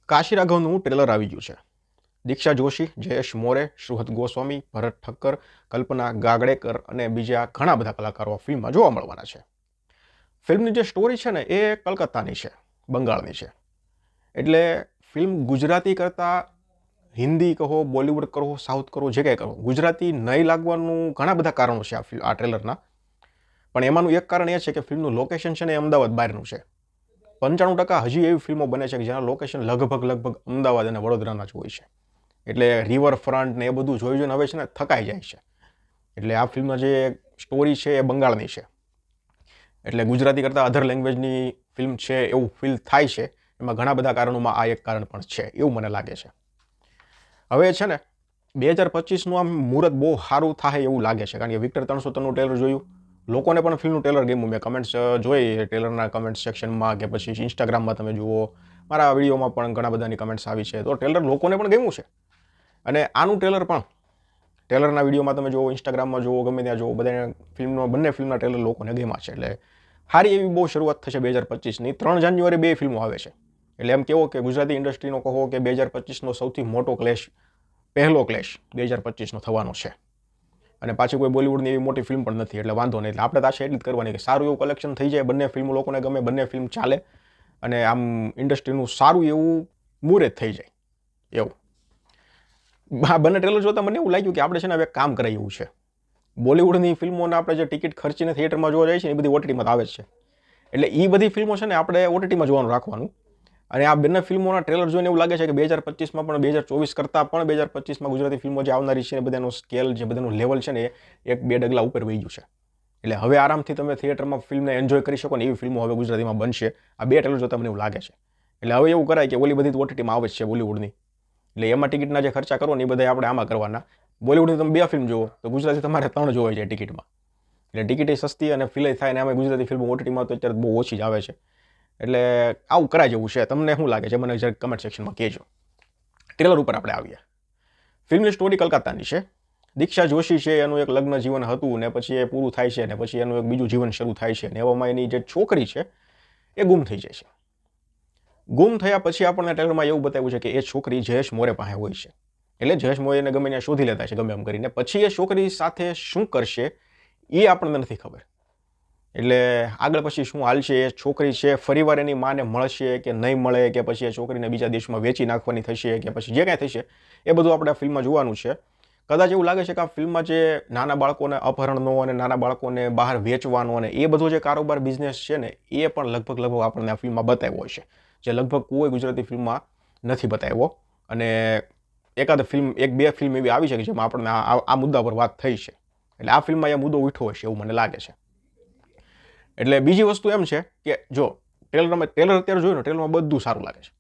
Kashi રાઘવનું trailer આવી ગયું છે. દીક્ષા જોશી, જયેશ મોરે, શ્રુહત ગોસ્વામી, ભરત ઠક્કર, કલ્પના ગાગડેકર અને બીજા ઘણા બધા કલાકારો ફિલ્મમાં જોવા મળવાના છે. ફિલ્મની જે સ્ટોરી છે ને એ કલકત્તાની છે, બંગાળની છે. એટલે ફિલ્મ ગુજરાતી કરતાં હિન્દી કહો, બોલિવૂડ કહો, સાઉથ કહો, જે કંઈ કહો, ગુજરાતી નહીં લાગવાનું ઘણા બધા કારણો છે આ ટ્રેલરના. પણ એમાંનું એક કારણ એ છે કે ફિલ્મનું લોકેશન છે ને એ અમદાવાદ બહારનું છે. 95% હજી એવી ફિલ્મો બને છે કે જેના લોકેશન લગભગ અમદાવાદ અને વડોદરાના જ હોય છે. એટલે રિવરફ્રન્ટ ને એ બધું જોઈ જોઈને હવે છે ને થકાઈ જાય છે. એટલે આ ફિલ્મમાં જે સ્ટોરી છે એ બંગાળની છે. એટલે ગુજરાતી કરતાં અધર લેંગ્વેજની ફિલ્મ છે એવું ફીલ થાય છે. એમાં ઘણા બધા કારણોમાં આ એક કારણ પણ છે એવું મને લાગે છે. હવે છે ને 2025નું આમ મુહૂર્ત બહુ સારું થાય એવું લાગે છે, કારણ કે વિક્ટર 303નું ટ્રેલર જોયું, લોકોને પણ ફિલ્મનું ટ્રેલર ગમ્યું. મેં કમેન્ટ્સ જોઈ ટ્રેલરના કમેન્ટ સેક્શનમાં કે પછી ઇન્સ્ટાગ્રામમાં તમે જુઓ, મારા વિડીયોમાં પણ ઘણા બધાની કમેન્ટ્સ આવી છે. તો ટ્રેલર લોકોને પણ ગમ્યું છે. અને આનું ટ્રેલર પણ ટ્રેલરના વિડીયોમાં તમે જુઓ, ઇન્સ્ટાગ્રામમાં જુઓ, ગમે ત્યાં જુઓ, બધા બંને ફિલ્મના ટ્રેલર લોકોને ગમ્યા છે. એટલે સારી એવી બહુ શરૂઆત થશે 2025ની. 3 જાન્યુઆરી 2 ફિલ્મો આવે છે. એટલે એમ કેવો કે ગુજરાતી ઇન્ડસ્ટ્રીનો કહો કે 2025નો સૌથી મોટો ક્લેશ, પહેલો ક્લેશ 2025નો થવાનો છે. અને પાછી કોઈ બોલિવૂડની એવી મોટી ફિલ્મ પણ નથી, એટલે વાંધો નહીં. એટલે આપણે તો આશા એટલી જ કરવાની કે સારું એવું કલેક્શન થઈ જાય, બંને ફિલ્મ લોકોને ગમે, બંને ફિલ્મ ચાલે અને આમ ઇન્ડસ્ટ્રીનું સારું એવું મુહૂર્ત થઈ જાય એવું. બંને ટ્રેલર જોતા મને એવું લાગ્યું કે આપણે છે ને હવે કામ કરાય એવું છે. બોલિવૂડની ફિલ્મોને આપણે જે ટિકિટ ખર્ચીને થિયેટરમાં જોવા જાય છે ને એ બધી ઓટીટીમાં આવે છે. એટલે એ બધી ફિલ્મો છે ને આપણે ઓટીટીમાં જોવાનું રાખવાનું. અને આ બંને ફિલ્મોના ટ્રેલર જોઈને એવું લાગે છે કે 2025માં પણ 2024 કરતાં પણ 2025માં ગુજરાતી ફિલ્મો જે આવનારી છે બધાનો સ્કેલ, જે બધાનું લેવલ છે ને એ 1-2 ડગલા ઉપર વહી ગયું છે. એટલે હવે આરામથી તમે થિયેટરમાં ફિલ્મને એન્જોય કરી શકો ને એવી ફિલ્મો હવે ગુજરાતીમાં બનશે. આ 2 ટ્રેલર જોતા મને એવું લાગે છે. એટલે હવે એવું કરાય કે ઓલી બધી ઓટીટીમાં આવે છે બોલિવૂડની, એટલે એમાં ટિકિટના જે ખર્ચા કરો ને એ બધા આપણે આમાં કરવાના. બોલિવૂડની તમે 2 ફિલ્મ જુઓ તો ગુજરાતી તમારે 3 જોવાઈ જાય ટિકિટમાં. એટલે ટિકિટ સસ્તી અને ફિલ થાય ને. અમે ગુજરાતી ફિલ્મો ઓટીટીમાં તો અત્યારે બહુ ઓછી જ આવે છે. એટલે આવું કરાય જેવું છે. તમને શું લાગે છે મને જરાક કમેન્ટ સેક્શનમાં કહેજો. ટ્રેલર ઉપર આપણે આવીએ. ફિલ્મની સ્ટોરી કલકત્તાની છે. દીક્ષા જોશી છે, એનું એક લગ્ન જીવન હતું ને પછી એ પૂરું થાય છે ને પછી એનું એક બીજું જીવન શરૂ થાય છે ને એવામાં એની જે છોકરી છે એ ગુમ થઈ જાય છે. ગુમ થયા પછી આપણને ટ્રેલરમાં એવું બતાવ્યું છે કે એ છોકરી જયેશ મોરે પાસે હોય છે. એટલે જયેશ મોરેને ગમે ત્યાં શોધી લેતા છે ગમે એમ કરીને. પછી એ છોકરી સાથે શું કરશે એ આપણને નથી ખબર. એટલે આગળ પછી શું હાલશે, એ છોકરી છે ફરીવાર એની માને મળશે કે નહીં મળે, કે પછી એ છોકરીને બીજા દેશમાં વેચી નાખવાની થશે, કે પછી જે કાંઈ થશે એ બધું આપણે આ ફિલ્મમાં જોવાનું છે. કદાચ એવું લાગે છે કે આ ફિલ્મમાં જે નાના બાળકોને અપહરણનો અને નાના બાળકોને બહાર વેચવાનો અને એ બધો જે કારોબાર બિઝનેસ છે ને એ પણ લગભગ આપણને આ ફિલ્મમાં બતાવ્યો છે, જે લગભગ કોઈ ગુજરાતી ફિલ્મમાં નથી બતાવ્યો. અને એકાદ ફિલ્મ, 1-2 ફિલ્મ એવી આવી છે કે જેમાં આપણને આ મુદ્દા પર વાત થઈ છે. એટલે આ ફિલ્મમાં એ મુદ્દો ઉઠ્યો હશે એવું મને લાગે છે. એટલે બીજી વસ્તુ એમ છે કે જો ટ્રેલર અત્યારે જોયું ને, ટ્રેલરમાં બધું સારું લાગે છે.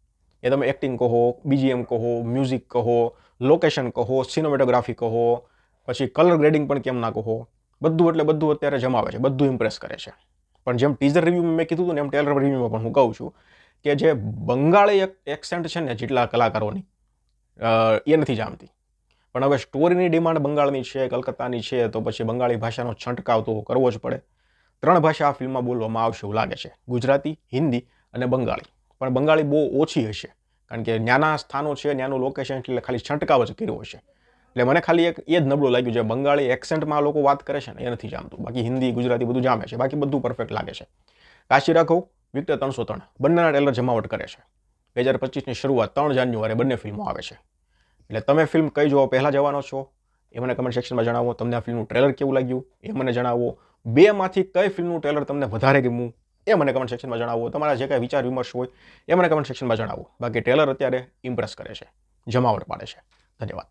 એ તમે એક્ટિંગ કહો, બીજીએમ કહો, મ્યુઝિક કહો, લોકેશન કહો, સિનેમેટોગ્રાફી કહો, પછી કલર ગ્રેડિંગ પણ કેમ ના કહો, બધું એટલે બધું અત્યારે જમાવે છે, બધું ઇમ્પ્રેસ કરે છે. પણ જેમ ટીઝર રિવ્યૂમાં મેં કીધું હતું ને એમ ટ્રેલર રિવ્યૂમાં પણ હું કહું છું કે જે બંગાળી એક્સેન્ટ છે ને જેટલા કલાકારોની એ નથી જામતી. પણ હવે સ્ટોરીની ડિમાન્ડ બંગાળની છે, કલકત્તાની છે, તો પછી બંગાળી ભાષાનો છંટકાવ તો કરવો જ પડે. 3 ભાષા આ ફિલ્મમાં બોલવામાં આવશે એવું લાગે છે, ગુજરાતી, હિન્દી અને બંગાળી. પણ બંગાળી બહુ ઓછી હશે, કારણ કે ન્યાના સ્થાનો છે, ન્યાનું લોકેશન, એટલે ખાલી છંટકાવ જ કર્યો હશે. એટલે મને ખાલી એક એ જ નબળું લાગ્યું છે, બંગાળી એક્સેન્ટમાં લોકો વાત કરે છે ને એ નથી જામતું. બાકી હિન્દી, ગુજરાતી બધું જામે છે, બાકી બધું પરફેક્ટ લાગે છે. કાશી રાઘવ, વિક્ટર 303 બંનેના ટ્રેલર જમાવટ કરે છે. 2025ની શરૂઆત 3 જાન્યુઆરી બંને ફિલ્મો આવે છે. એટલે તમે ફિલ્મ કઈ જોવા પહેલાં જવાનો છો એ મને કમેન્ટ સેક્શનમાં જણાવો. તમને આ ફિલ્મનું ટ્રેલર કેવું લાગ્યું એ મને જણાવો. 2માંથી કઈ ફિલ્મનું ટ્રેલર તમને વધારે ગમ્યું એ મને કમેન્ટ સેક્શનમાં જણાવો. તમારા જે કાંઈ વિચાર વિમર્શ હોય એ મને કમેન્ટ સેક્શનમાં જણાવો. બાકી ટ્રેલર અત્યારે ઇમ્પ્રેસ કરે છે, જમાવટ પાડે છે. ધન્યવાદ.